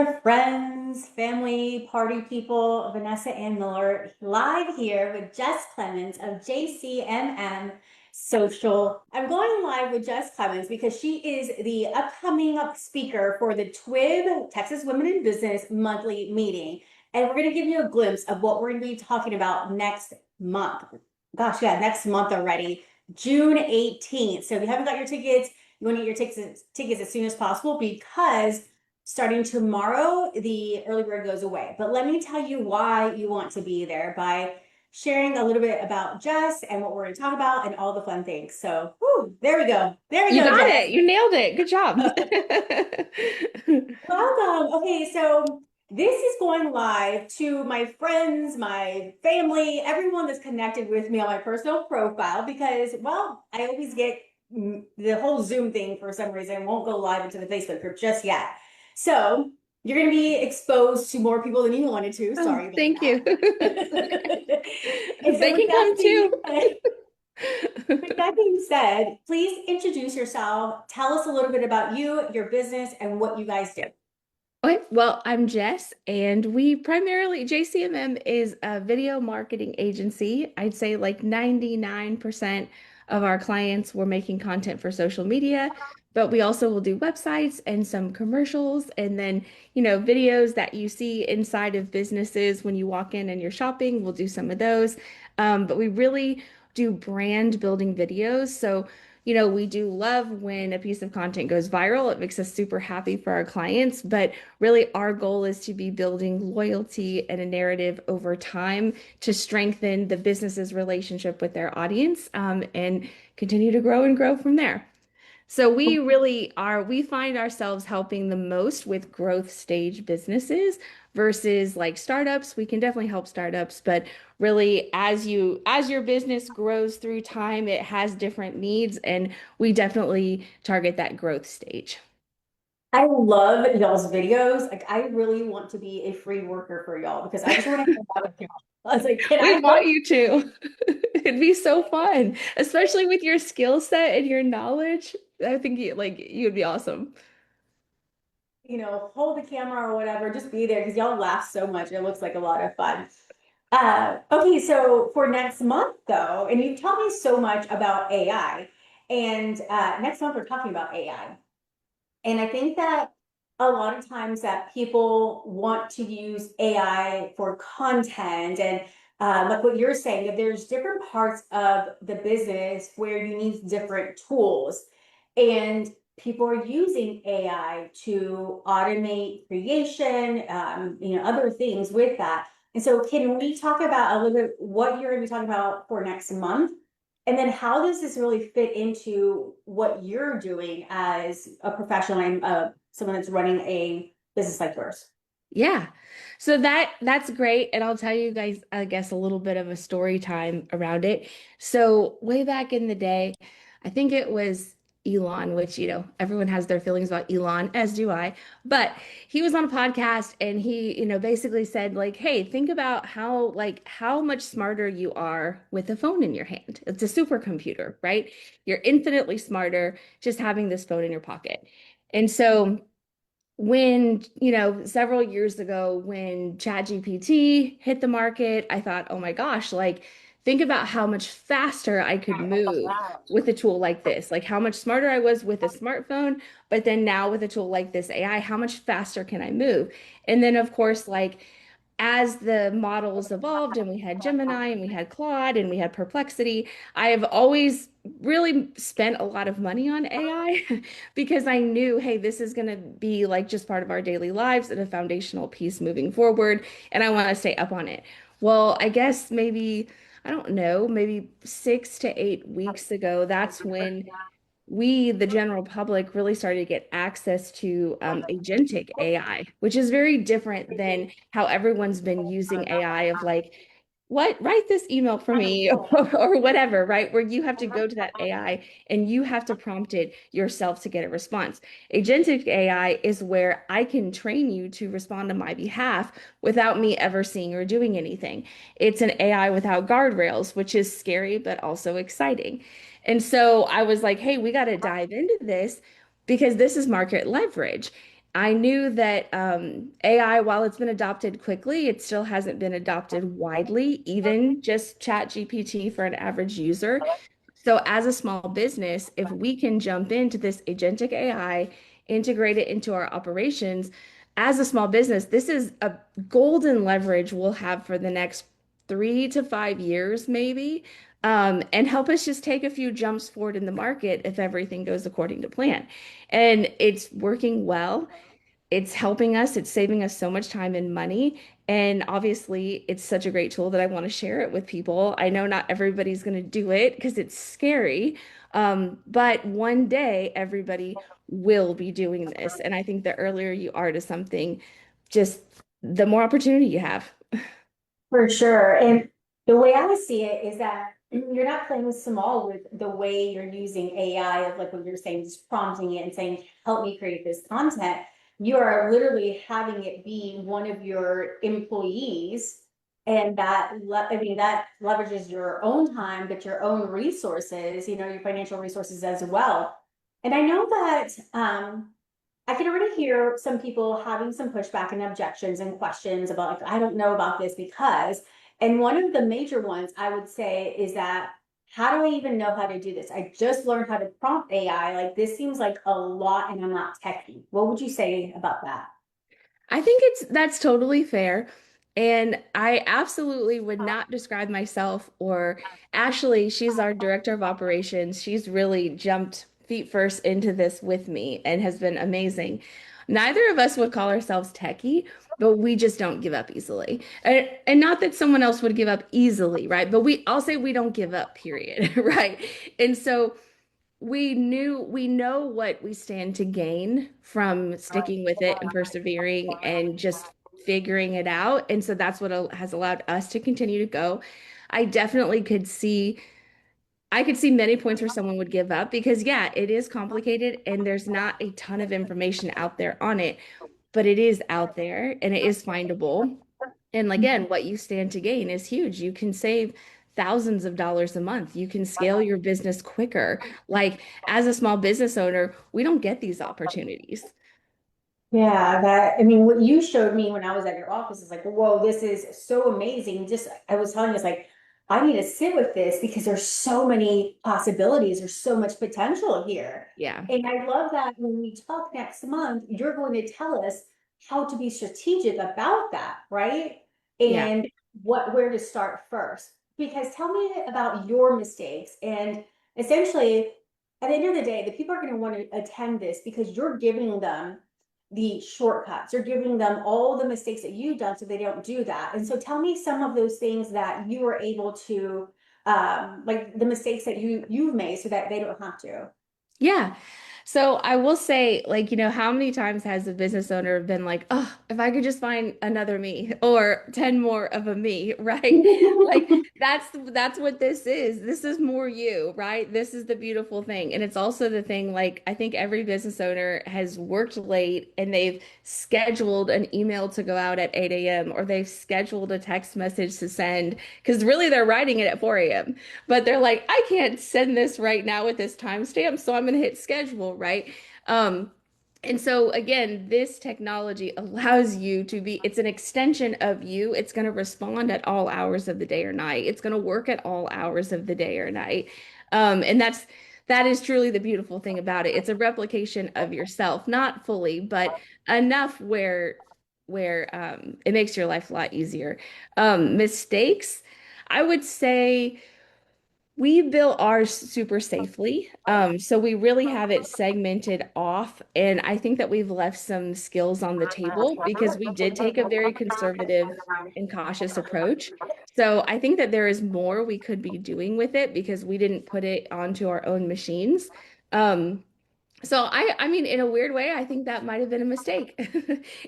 there, friends, family, party people. Vanessa Ann Miller live here with Jess Clements of JCMM Social. I'm going live with Jess Clements because she is the upcoming speaker for the TWIB, Texas Women in Business monthly meeting. And we're going to give you a glimpse of what we're going to be talking about next month. Gosh, yeah, next month already, June 18th. So if you haven't got your tickets, you want to get your tickets as soon as possible because starting tomorrow, the early bird goes away. But let me tell you why you want to be there by sharing a little bit about Jess and what we're going to talk about and all the fun things. So, whew, there we go. There we You go, got Jess. it. You nailed it. Good job. Welcome. Okay, so this is going live to my friends, my family, everyone that's connected with me on my personal profile because, well, I always get the whole Zoom thing for some reason won't go live into the Facebook group just yet. So you're going to be exposed to more people than you wanted to. Oh, Sorry about thank you. that. And so They with can that come being too. said, with that being said, please introduce yourself. Tell us a little bit about you, your business, and what you guys do. Okay, well, I'm Jess, and we primarily, JCMM is a video marketing agency. I'd say like 99% of our clients were making content for social media, but we also will do websites and some commercials, and then, videos that you see inside of businesses when you walk in and you're shopping, we'll do some of those. But we really do brand building videos. So, we do love when a piece of content goes viral. It makes us super happy for our clients, but really our goal is to be building loyalty and a narrative over time to strengthen the business's relationship with their audience, and continue to grow and grow from there. So we find ourselves helping the most with growth stage businesses versus like startups. We can definitely help startups, but really as your business grows through time, it has different needs, and we definitely target that growth stage. I love y'all's videos. Like, I really want to be a free worker for y'all because I just want to hang out with y'all. I was like, can We I want help? you to. It'd be so fun, especially with your skill set and your knowledge. I think you'd be awesome. Hold the camera or whatever, just be there because y'all laugh so much. It looks like a lot of fun. Okay, so for next month though, and you've taught me so much about AI, and next month we're talking about AI. And I think that a lot of times that people want to use AI for content and like what you're saying, that there's different parts of the business where you need different tools. And people are using AI to automate creation, other things with that. And so can we talk about a little bit what you're going to be talking about for next month? And then how does this really fit into what you're doing as a professional and someone that's running a business like yours? Yeah. So that's great. And I'll tell you guys, I guess, a little bit of a story time around it. So way back in the day, I think it was Elon, which, everyone has their feelings about Elon, as do I. But he was on a podcast and he, basically said, like, hey, think about how much smarter you are with a phone in your hand. It's a supercomputer, right? You're infinitely smarter just having this phone in your pocket. And so when, several years ago, when ChatGPT hit the market, I thought, oh my gosh, like, think about how much faster I could move with a tool like this, like how much smarter I was with a smartphone, but then now with a tool like this AI, how much faster can I move? And then, of course, like, as the models evolved and we had Gemini and we had Claude and we had Perplexity, I have always really spent a lot of money on AI because I knew, hey, this is going to be like just part of our daily lives and a foundational piece moving forward, and I want to stay up on it. Well, I guess maybe, I don't know, maybe 6 to 8 weeks ago, that's when we, the general public, really started to get access to agentic AI, which is very different than how everyone's been using AI of like, what, write this email for me or whatever, right? Where you have to go to that AI and you have to prompt it yourself to get a response. Agentic AI is where I can train you to respond on my behalf without me ever seeing or doing anything. It's an AI without guardrails, which is scary, but also exciting. And so I was like, hey, we got to dive into this because this is market leverage. I knew that AI, while it's been adopted quickly, it still hasn't been adopted widely, even just Chat GPT for an average user. So, as a small business, if we can jump into this agentic AI, integrate it into our operations, as a small business, this is a golden leverage we'll have for the next 3 to 5 years, maybe, and help us just take a few jumps forward in the market if everything goes according to plan. And it's working well. It's helping us, it's saving us so much time and money. And obviously, it's such a great tool that I want to share it with people. I know not everybody's going to do it because it's scary. But one day, everybody will be doing this. And I think the earlier you are to something, just the more opportunity you have. For sure. And the way I see it is that you're not playing small with the way you're using AI, of like what you're saying, just prompting it and saying, help me create this content. You are literally having it be one of your employees. And I mean, that leverages your own time, but your own resources, your financial resources as well. And I know that I can already hear some people having some pushback and objections and questions about, like, I don't know about this because, and one of the major ones I would say is that, how do I even know how to do this? I just learned how to prompt AI. Like, this seems like a lot and I'm not techy. What would you say about that? I think that's totally fair. And I absolutely would not describe myself or Ashley, she's our director of operations. She's really jumped feet first into this with me and has been amazing. Neither of us would call ourselves techie, but we just don't give up easily. And not that someone else would give up easily, right? But I'll say we don't give up, period, right? And so we know what we stand to gain from sticking with it and persevering and just figuring it out. And so that's what has allowed us to continue to go. I definitely I could see many points where someone would give up because yeah, it is complicated and there's not a ton of information out there on it, but it is out there and it is findable. And again, what you stand to gain is huge. You can save thousands of dollars a month. You can scale your business quicker. Like as a small business owner, we don't get these opportunities. Yeah, I mean, what you showed me when I was at your office is like, whoa, this is so amazing. Just, I was telling us, like, I need to sit with this because there's so many possibilities, there's so much potential here. Yeah. And I love that when we talk next month, you're going to tell us how to be strategic about that, right? Yeah. And where to start first. Because tell me about your mistakes. And essentially, at the end of the day, the people are going to want to attend this because you're giving them the shortcuts. You're giving them all the mistakes that you've done so they don't do that. And so tell me some of those things that you were able to, like the mistakes that you've made so that they don't have to. Yeah. So I will say, like, how many times has a business owner been like, oh, if I could just find another me or 10 more of a me, right? Like that's what this is. This is more you, right? This is the beautiful thing. And it's also the thing, like, I think every business owner has worked late and they've scheduled an email to go out at 8 a.m. or they've scheduled a text message to send because really they're writing it at 4 a.m. But they're like, I can't send this right now with this timestamp, so I'm going to hit schedule, right? Um, and so again, this technology allows you to be, it's an extension of you. It's going to respond at all hours of the day or night. It's going to work at all hours of the day or night. And that is truly the beautiful thing about it. It's a replication of yourself, not fully, but enough where it makes your life a lot easier. Mistakes, I would say we built ours super safely. So we really have it segmented off. And I think that we've left some skills on the table because we did take a very conservative and cautious approach. So I think that there is more we could be doing with it because we didn't put it onto our own machines. Um, so I mean, in a weird way, I think that might have been a mistake.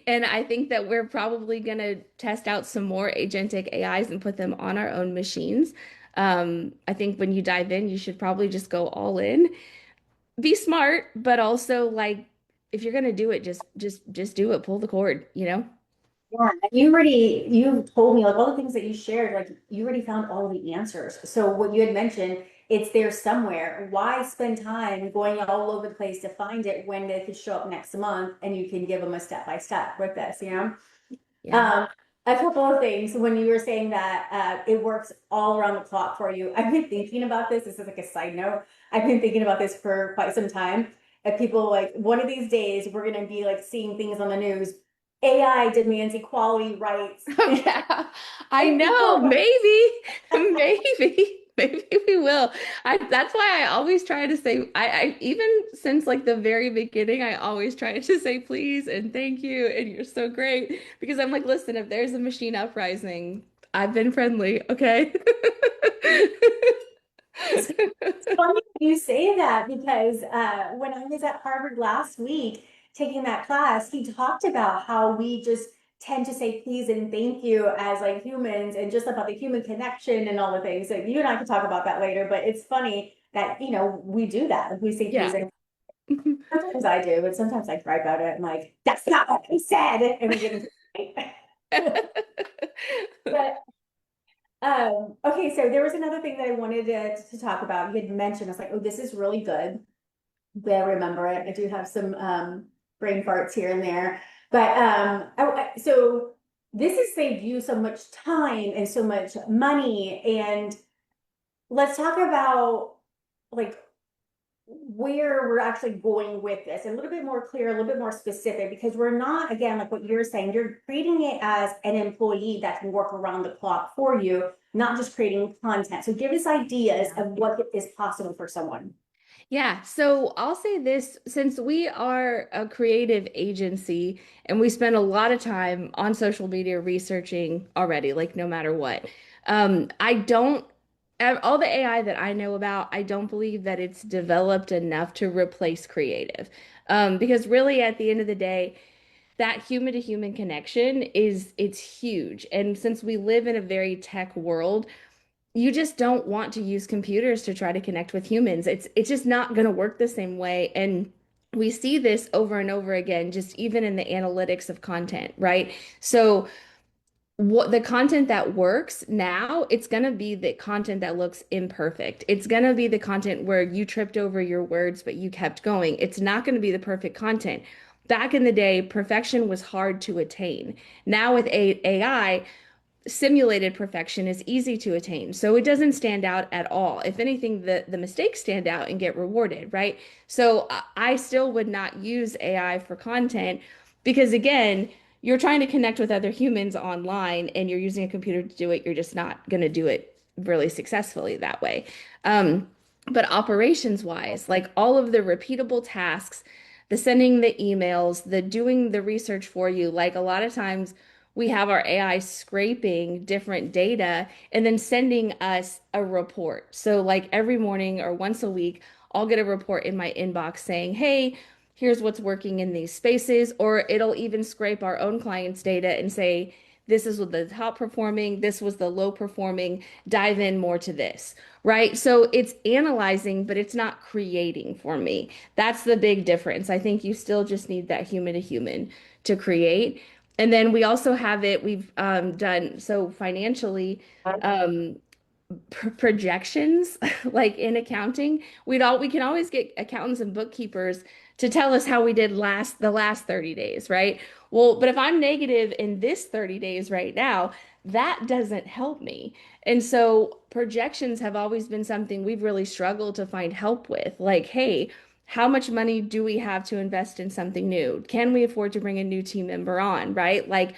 And I think that we're probably going to test out some more agentic AIs and put them on our own machines. I think when you dive in, you should probably just go all in. Be smart, but also like if you're going to do it, just do it. Pull the cord, you know? Yeah, you told me like all the things that you shared, like you already found all the answers. So what you had mentioned it's there somewhere. Why spend time going all over the place to find it when they could show up next month and you can give them a step by step with this, you know? Yeah. Um, a couple of things when you were saying that it works all around the clock for you. I've been thinking about this. This is like a side note. I've been thinking about this for quite some time. That people like one of these days we're gonna be like seeing things on the news. AI demands equality rights, Oh yeah, I and know. people Maybe, maybe we will. That's why I always try to say, I even since like the very beginning, I always try to say please and thank you and you're so great because I'm like, listen, if there's a machine uprising, I've been friendly, okay? it's funny you say that because when I was at Harvard last week taking that class, he talked about how we just tend to say please and thank you as like humans and just about the human connection and all the things. So you and I can talk about that later, but it's funny that, we do that. Like we say please Yeah. and sometimes I do, but sometimes I cry about it. I'm like, that's not what I said. And we get into but okay, so there was another thing that I wanted to talk about. You had mentioned, I was like, oh, this is really good. But I remember it. I do have some brain farts here and there. But so this has saved you so much time and so much money. And let's talk about like where we're actually going with this, a little bit more clear, a little bit more specific, because we're not, again, like what you're saying, you're creating it as an employee that can work around the clock for you, not just creating content. So give us ideas of what is possible for someone. Yeah, so I'll say this since we are a creative agency and we spend a lot of time on social media researching already, like no matter what. I don't, all the AI that I know about, I don't believe that it's developed enough to replace creative. Because really at the end of the day, that human to human connection it's huge. And since we live in a very tech world, you just don't want to use computers to try to connect with humans. It's just not going to work the same way. And we see this over and over again, just even in the analytics of content, right? So what the content that works now, it's going to be the content that looks imperfect. It's going to be the content where you tripped over your words, but you kept going. It's not going to be the perfect content. Back in the day, perfection was hard to attain. Now with AI, simulated perfection is easy to attain. So it doesn't stand out at all. If anything, the mistakes stand out and get rewarded, right? So I still would not use AI for content because again, you're trying to connect with other humans online and you're using a computer to do it. You're just not going to do it really successfully that way. But operations wise, like all of the repeatable tasks, the sending the emails, the doing the research for you, like a lot of times we have our AI scraping different data and then sending us a report. So, like every morning or once a week, I'll get a report in my inbox saying, hey, here's what's working in these spaces. Or it'll even scrape our own clients' data and say, this is what the top performing, this was the low performing, dive in more to this, right? So it's analyzing, but it's not creating for me. That's the big difference. I think you still just need that human to human to create. And then we also have it, we've done so financially, um, projections like in accounting we can always get accountants and bookkeepers to tell us how we did the last 30 days, right? Well, but if I'm negative in this 30 days right now, that doesn't help me. And so projections have always been something we've really struggled to find help with, like, hey, how much money do we have to invest in something new? Can we afford to bring a new team member on, right? Like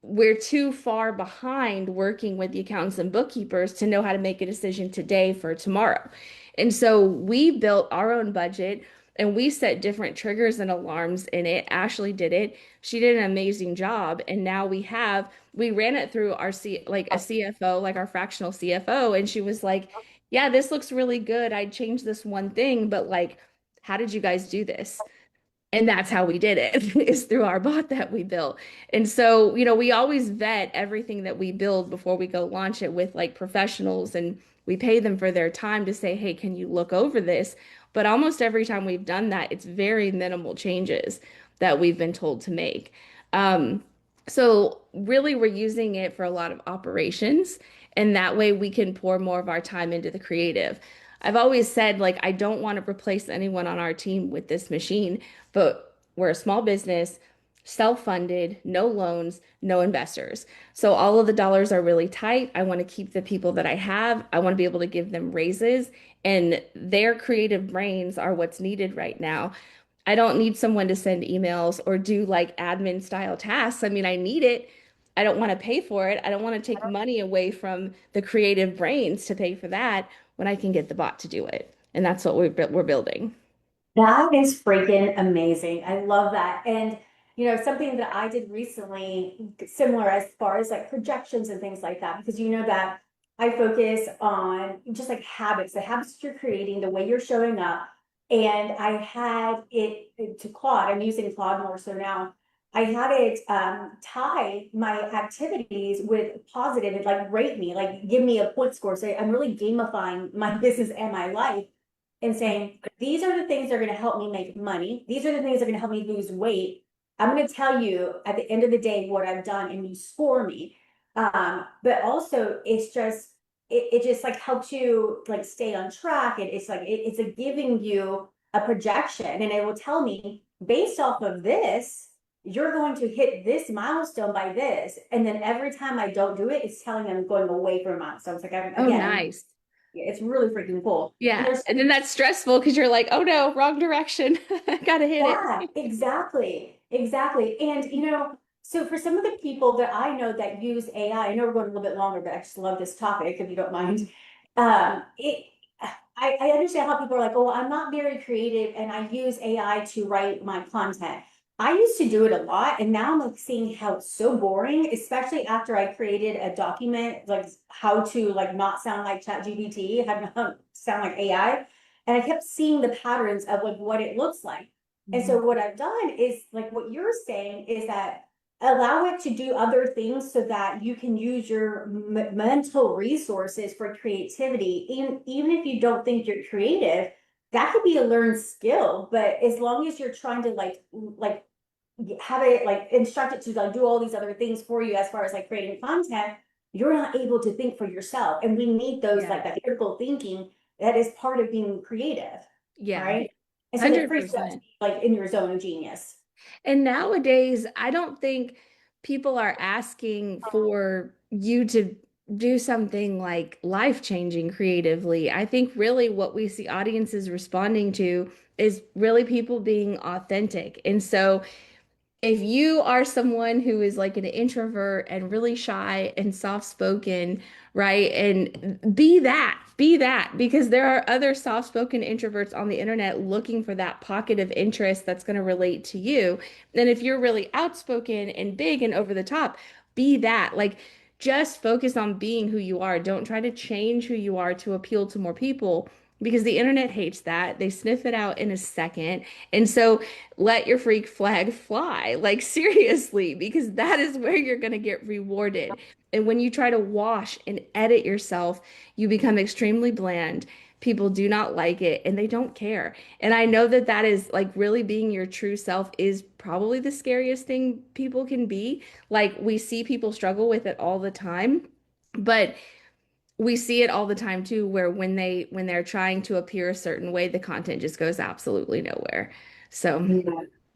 we're too far behind working with the accountants and bookkeepers to know how to make a decision today for tomorrow. And so we built our own budget and we set different triggers and alarms in it. Ashley did it. She did an amazing job. And now we ran it through our like a CFO, like our fractional CFO. And she was like, yeah, this looks really good. I'd change this one thing, but like, how did you guys do this? And that's how we did it, is through our bot that we built. And so, we always vet everything that we build before we go launch it with like professionals and we pay them for their time to say, hey, can you look over this? But almost every time we've done that, it's very minimal changes that we've been told to make. Um, so really we're using it for a lot of operations, and that way we can pour more of our time into the creative. I've always said, like, I don't want to replace anyone on our team with this machine, but we're a small business, self-funded, no loans, no investors. So all of the dollars are really tight. I want to keep the people that I have. I want to be able to give them raises, and their creative brains are what's needed right now. I don't need someone to send emails or do like admin style tasks. I mean, I need it. I don't want to pay for it. I don't want to take money away from the creative brains to pay for that when I can get the bot to do it. And that's what we're building. That is freaking amazing. I love that. And, something that I did recently, similar as far as like projections and things like that, because you know that I focus on just like habits, the habits that you're creating, the way you're showing up. And I had it to Claude, I'm using Claude more so now. I had it tie my activities with positive and like rate me, like give me a point score. So I'm really gamifying my business and my life and saying, these are the things that are going to help me make money. These are the things that are going to help me lose weight. I'm going to tell you at the end of the day what I've done and you score me. But also it's just, it just like helps you like stay on track. And it's like, it's a giving you a projection and it will tell me based off of this, you're going to hit this milestone by this. And then every time I don't do it, it's telling them going away from a milestone. It's like, Oh, again, nice. it's really freaking cool. And Yeah. there's And then that's stressful because you're like, oh no, wrong direction. Gotta hit yeah, it. exactly. Exactly. And so for some of the people that I know that use AI, I know we're going a little bit longer, but I just love this topic if you don't mind. It I understand how people are like, oh, I'm not very creative and I use AI to write my content. I used to do it a lot and now I'm like seeing how it's so boring, especially after I created a document like how to like not sound like ChatGPT, how to not sound like AI. And I kept seeing the patterns of like what it looks like. And Mhm. so what I've done is like what you're saying is that allow it to do other things so that you can use your mental resources for creativity. Even if you don't think you're creative, that could be a learned skill. But as long as you're trying to like have it like instruct it to like do all these other things for you as far as like creating content, you're not able to think for yourself. And we need those Yeah. like that critical thinking that is part of being creative, Yeah. right? And so that frees you up to 100%. be like in your zone of genius. And nowadays, I don't think people are asking for you to do something like life-changing creatively. I think really what we see audiences responding to is really people being authentic. And so if you are someone who is like an introvert and really shy and soft-spoken, right? And be that, because there are other soft-spoken introverts on the internet looking for that pocket of interest that's going to relate to you. And if you're really outspoken and big and over the top, be that. Like, just focus on being who you are. Don't try to change who you are to appeal to more people because the internet hates that. They sniff it out in a second. And so, let your freak flag fly. Like, seriously, because that is where you're going to get rewarded. And when you try to wash and edit yourself, you become extremely bland. People do not like it and they don't care. And I know that that is like really being your true self is probably the scariest thing people can be. Like, we see people struggle with it all the time, but we see it all the time too, where when they're trying to appear a certain way, the content just goes absolutely nowhere. So,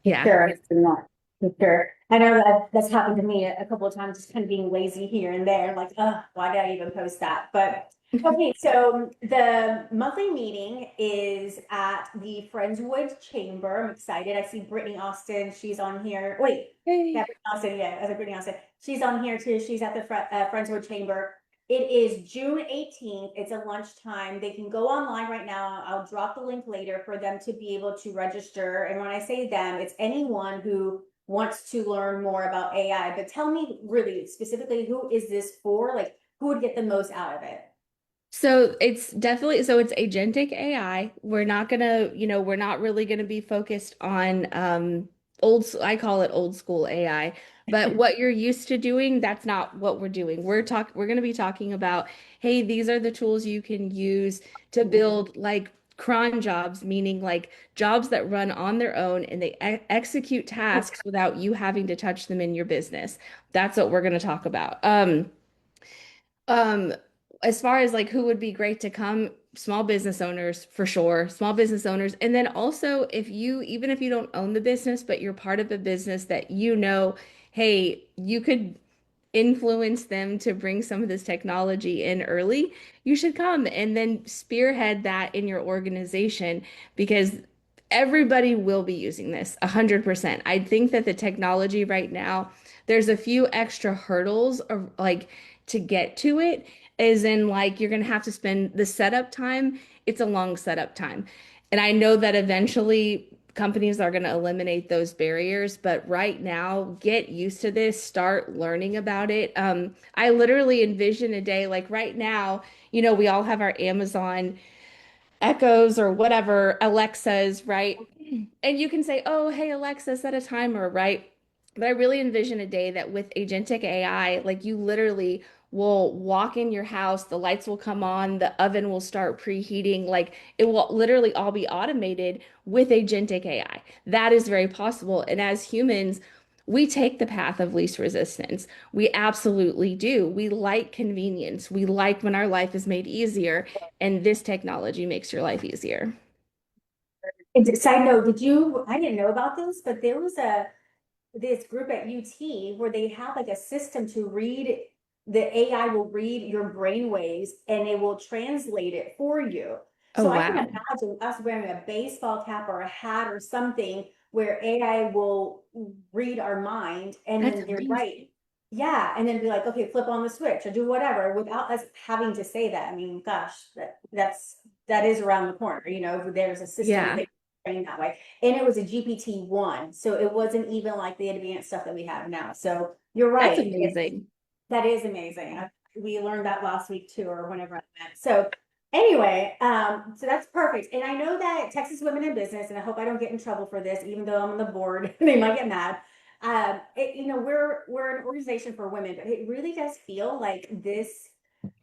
Yeah, for yeah. sure. For sure. I know that that's happened to me a couple of times, just kind of being lazy here and there, like, why did I even post that? But okay, so the monthly meeting is at the Friendswood Chamber. I'm excited. I see Brittany Austin. She's on here. Wait, yeah, Hey. Brittany Austin. Yeah, I said Brittany Austin. She's on here too. She's at the Friendswood Chamber. It is June 18th. It's a lunchtime. They can go online right now. I'll drop the link later for them to be able to register. And when I say them, it's anyone who wants to learn more about AI. But tell me really specifically, who is this for? Like, who would get the most out of it? So it's definitely so it's agentic AI. We're not gonna, we're not really gonna be focused on I call it old school AI. But what you're used to doing, that's not what we're doing. We're gonna be talking about, hey, these are the tools you can use to build like cron jobs, meaning like jobs that run on their own and they execute tasks without you having to touch them in your business. That's what we're gonna talk about. Um, as far as like who would be great to come, small business owners for sure, small business owners. And then also if you, even if you don't own the business, but you're part of a business that hey, you could influence them to bring some of this technology in early, you should come and then spearhead that in your organization because everybody will be using this 100%. I think that the technology right now, there's a few extra hurdles of, like to get to it, is in like you're going to have to spend the setup time. It's a long setup time. And I know that eventually companies are going to eliminate those barriers, but right now, get used to this, start learning about it. I literally envision a day like right now, we all have our Amazon Echoes or whatever, Alexas, right? And you can say, oh, hey, Alexa, set a timer, right? But I really envision a day that with Agentic AI, like you literally will walk in your house, the lights will come on, the oven will start preheating, like it will literally all be automated with Agentic AI. That is very possible. And as humans, we take the path of least resistance. We absolutely do. We like convenience. We like when our life is made easier, and this technology makes your life easier. And side note, I didn't know about this, but there was this group at UT where they have like a system to read, the AI will read your brain waves and it will translate it for you. Oh, So I can wow. imagine us wearing a baseball cap or a hat or something where AI will read our mind and That's then they're amazing. right. Yeah, and then be like, okay, flip on the switch or do whatever without us having to say that. I mean, gosh, that is around the corner. There's a system Yeah, that trained that way. And it was a GPT-1, so it wasn't even like the advanced stuff that we have now. So you're that's right. amazing. That is amazing. We learned that last week too, or whenever I went. So anyway, so that's perfect. And I know that Texas Women in Business, and I hope I don't get in trouble for this, even though I'm on the board, they might get mad. We're an organization for women, but it really does feel like this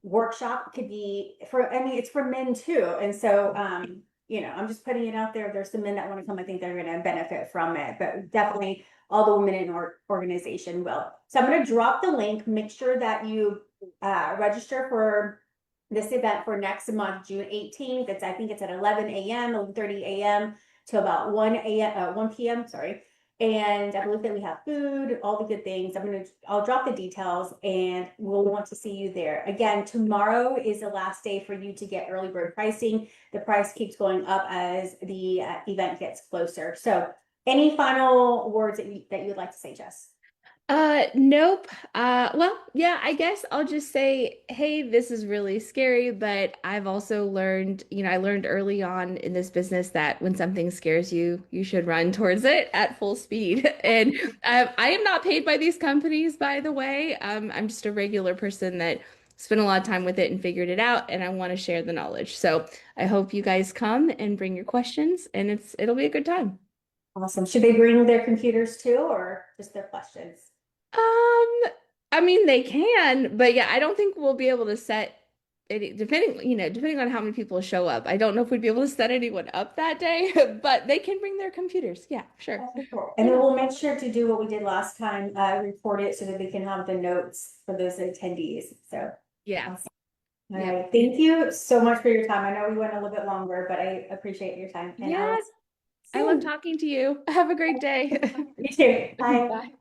workshop could be for, I mean, it's for men too. And so, I'm just putting it out there. There's some men that want to come. I think they're going to benefit from it, but definitely all the women in our organization will. So I'm going to drop the link. Make sure that you register for this event for next month, June 18th. I think it's at 11 a.m., 11:30 a.m. to about 1 p.m. Sorry. And I believe that we have food, all the good things. I'll drop the details and we'll want to see you there. Again, tomorrow is the last day for you to get early bird pricing. The price keeps going up as the event gets closer. So any final words that you would like to say, Jess? Nope. Well, yeah, I guess I'll just say, hey, this is really scary, but I've also learned, I learned early on in this business that when something scares you, you should run towards it at full speed. And I am not paid by these companies, by the way. I'm just a regular person that spent a lot of time with it and figured it out, and I want to share the knowledge. So I hope you guys come and bring your questions, and it'll be a good time. Awesome. Should they bring their computers too, or just their questions? I mean they can, but yeah, I don't think we'll be able to set it depending on how many people show up. I don't know if we'd be able to set anyone up that day, but they can bring their computers. Yeah, sure. Okay, cool. And then we'll make sure to do what we did last time, record it so that we can have the notes for those attendees. So Yeah. awesome. All Yeah. right. Thank you so much for your time. I know we went a little bit longer, but I appreciate your time and I will Yeah. see I love you talking to you. Have a great day. soon. You too. Bye. Bye.